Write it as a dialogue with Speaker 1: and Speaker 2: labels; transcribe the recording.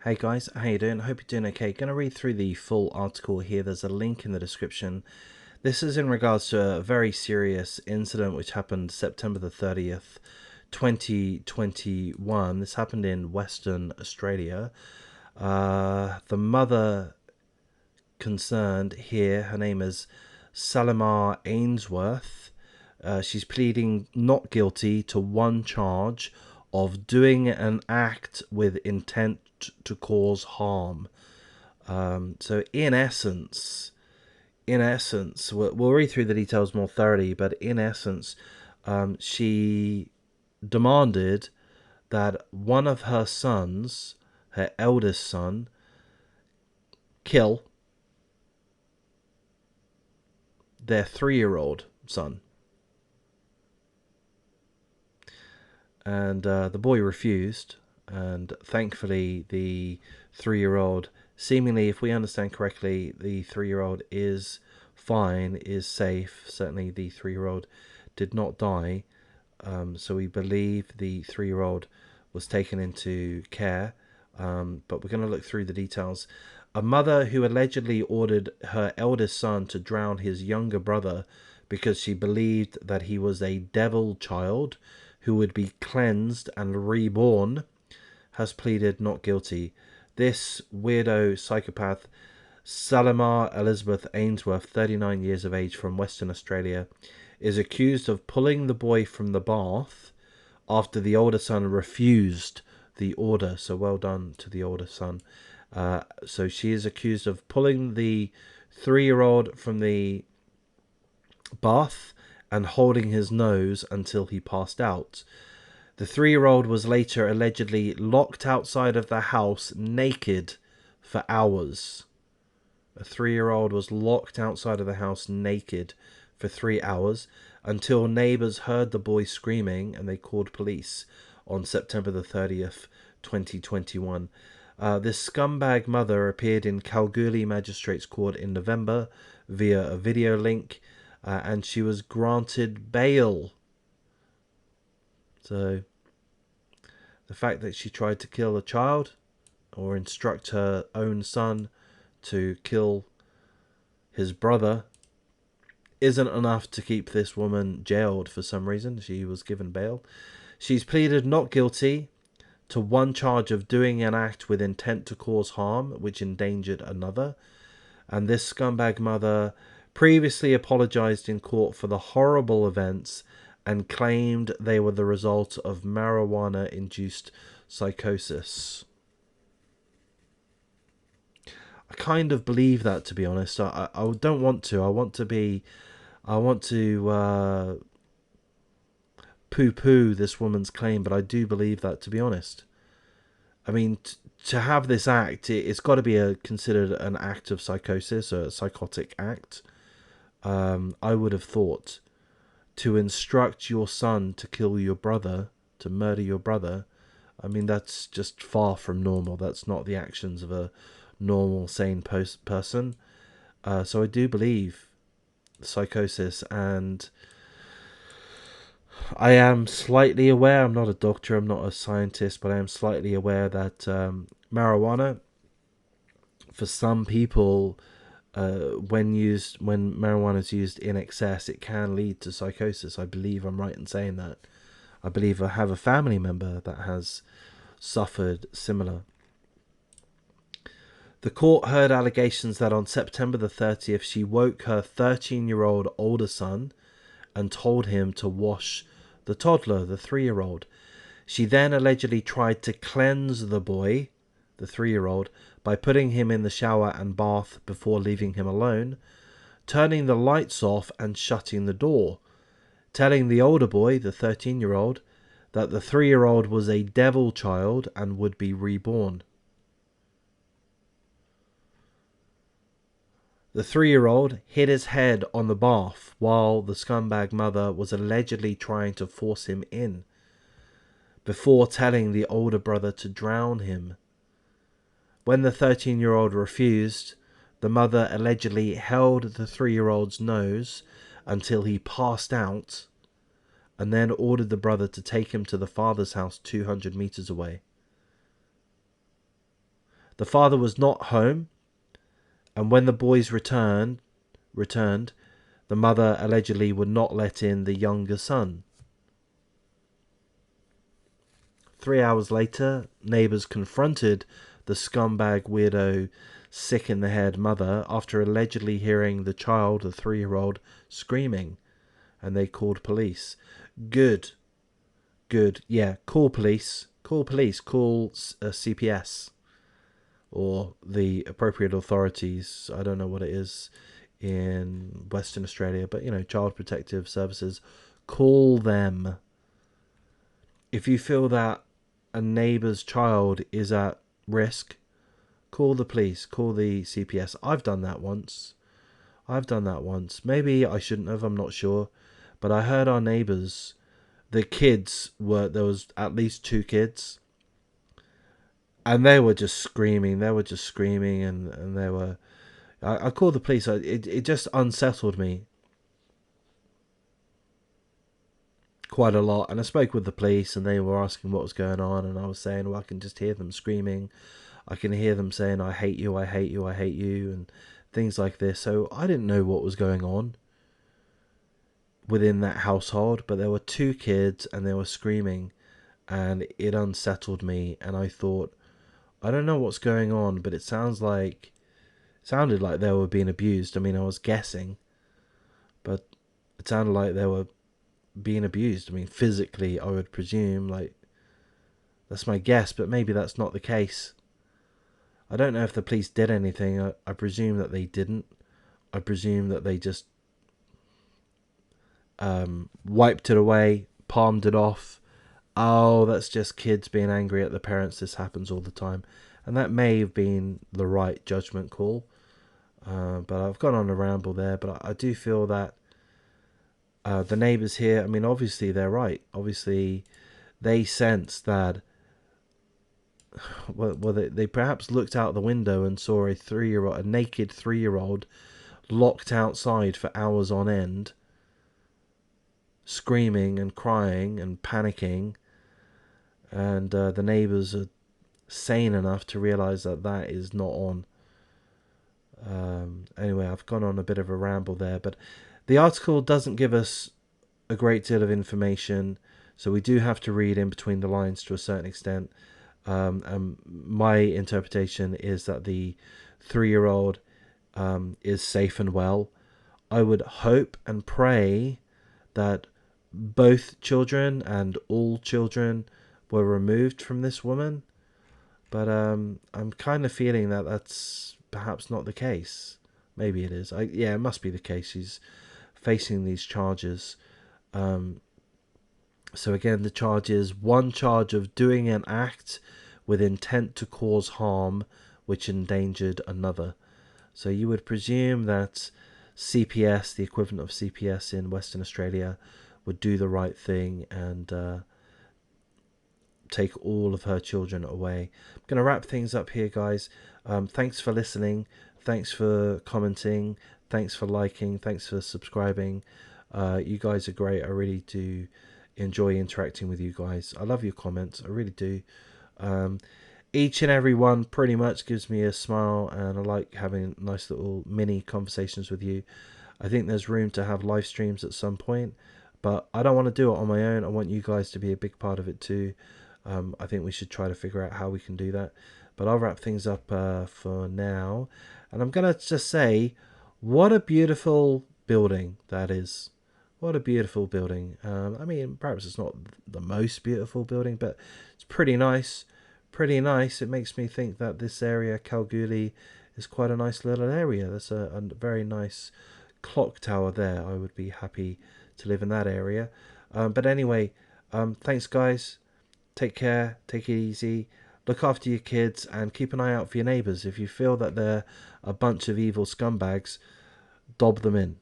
Speaker 1: Hey guys, how you doing? Hope you're doing okay. Going to read through the full article here. There's a link in the description. This is in regards to a very serious incident which happened September the 30th, 2021. This happened in Western Australia. The mother concerned here, her name is Salimar Ainsworth. She's pleading not guilty to one charge of doing an act with intent to cause harm. So in essence, we'll read through the details more thoroughly, but in essence, she demanded that one of her sons, her eldest son, kill their 3-year-old son. And the boy refused, and thankfully the 3-year-old, seemingly, if we understand correctly, the 3-year-old is fine, is safe. Certainly the 3-year-old did not die, so we believe the 3-year-old was taken into care, but we're going to look through the details. A mother who allegedly ordered her eldest son to drown his younger brother because she believed that he was a devil child who would be cleansed and reborn has pleaded not guilty. This weirdo psychopath, Salimar Elizabeth Ainsworth, 39 years of age, from Western Australia, is accused of pulling the boy from the bath after the older son refused the order. So well done to the older son. So she is accused of pulling the 3-year-old from the bath and holding his nose until he passed out. The 3-year-old was later allegedly locked outside of the house naked for hours. A 3-year-old was locked outside of the house naked for 3 hours until neighbours heard the boy screaming and they called police on September the 30th, 2021. This scumbag mother appeared in Kalgoorlie Magistrates Court in November via a video link, and she was granted bail. So the fact that she tried to kill a child or instruct her own son to kill his brother isn't enough to keep this woman jailed for some reason. She was given bail. She's pleaded not guilty to one charge of doing an act with intent to cause harm which endangered another. And this scumbag mother previously apologized in court for the horrible events and claimed they were the result of marijuana-induced psychosis. I kind of believe that, to be honest. I don't want to. I want to poo-poo this woman's claim, but I do believe that, to be honest. I mean, to have this act, it's got to be considered an act of psychosis, or a psychotic act. I would have thought to instruct your son to kill your brother, to murder your brother, I mean, that's just far from normal. That's not the actions of a normal, sane person. So I do believe psychosis, and I am slightly aware, I'm not a doctor, I'm not a scientist, but I am slightly aware that marijuana, for some people, when marijuana is used in excess, it can lead to psychosis. I believe I'm right in saying that. I believe I have a family member that has suffered similar. The court heard allegations that on September the 30th, she woke her 13-year-old older son and told him to wash the toddler, the 3-year-old. She then allegedly tried to cleanse the boy, the 3-year-old, by putting him in the shower and bath before leaving him alone, turning the lights off and shutting the door, telling the older boy, the 13-year-old, that the 3-year-old was a devil child and would be reborn. The 3-year-old hit his head on the bath while the scumbag mother was allegedly trying to force him in, before telling the older brother to drown him. When the 13-year-old refused, the mother allegedly held the 3-year-old's nose until he passed out, and then ordered the brother to take him to the father's house 200 meters away. The father was not home, and when the boys returned, the mother allegedly would not let in the younger son. 3 hours later, neighbours confronted the scumbag weirdo sick in the head mother after allegedly hearing the child, the 3-year-old, screaming, and they called police. Good. Yeah, call police. Call CPS or the appropriate authorities. I don't know what it is in Western Australia, but Child Protective Services. Call them. If you feel that a neighbour's child is at risk, call the police, call the CPS. I've done that once. Maybe I shouldn't have, I'm not sure. But I heard our neighbours, there was at least 2 kids. And they were just screaming. And they were... I called the police. It just unsettled me quite a lot, and I spoke with the police, and they were asking what was going on, and I was saying, well, I can just hear them screaming. I can hear them saying, I hate you, and things like this. So I didn't know what was going on within that household, but there were 2 kids and they were screaming, and it unsettled me, and I thought, I don't know what's going on, but it sounded like they were being abused. I mean, I was guessing, but it sounded like they were being abused. I mean, physically, I would presume, that's my guess, but maybe that's not the case. I don't know if the police did anything. I presume that they didn't. I presume that they just wiped it away, palmed it off. Oh, that's just kids being angry at the parents. This happens all the time. And that may have been the right judgment call. But I've gone on a ramble there. But I do feel that the neighbours here, I mean, obviously they're right. Obviously they sense that, well, they perhaps looked out the window and saw a naked 3-year-old locked outside for hours on end, screaming and crying and panicking, and the neighbours are sane enough to realise that is not on. Anyway, I've gone on a bit of a ramble there, but the article doesn't give us a great deal of information, so we do have to read in between the lines to a certain extent. And my interpretation is that the 3-year-old is safe and well. I would hope and pray that both children and all children were removed from this woman, but I'm kind of feeling that that's perhaps not the case. Maybe it is. It must be the case. She's facing these charges. So again, the charge is 1 charge of doing an act with intent to cause harm which endangered another. So you would presume that CPS, the equivalent of CPS in Western Australia, would do the right thing and take all of her children away. I'm going to wrap things up here, guys. Thanks for listening. Thanks for commenting. Thanks for liking. Thanks for subscribing. You guys are great. I really do enjoy interacting with you guys. I love your comments. I really do. Each and every one pretty much gives me a smile, and I like having nice little mini conversations with you. I think there's room to have live streams at some point, but I don't want to do it on my own. I want you guys to be a big part of it too. I think we should try to figure out how we can do that. But I'll wrap things up for now. And I'm going to just say, what a beautiful building that is. What a beautiful building. I mean, perhaps it's not the most beautiful building, but it's pretty nice. Pretty nice. It makes me think that this area, Kalgoorlie, is quite a nice little area. There's a very nice clock tower there. I would be happy to live in that area. But anyway, thanks, guys. Take care. Take it easy. Look after your kids and keep an eye out for your neighbours. If you feel that they're a bunch of evil scumbags, dob them in.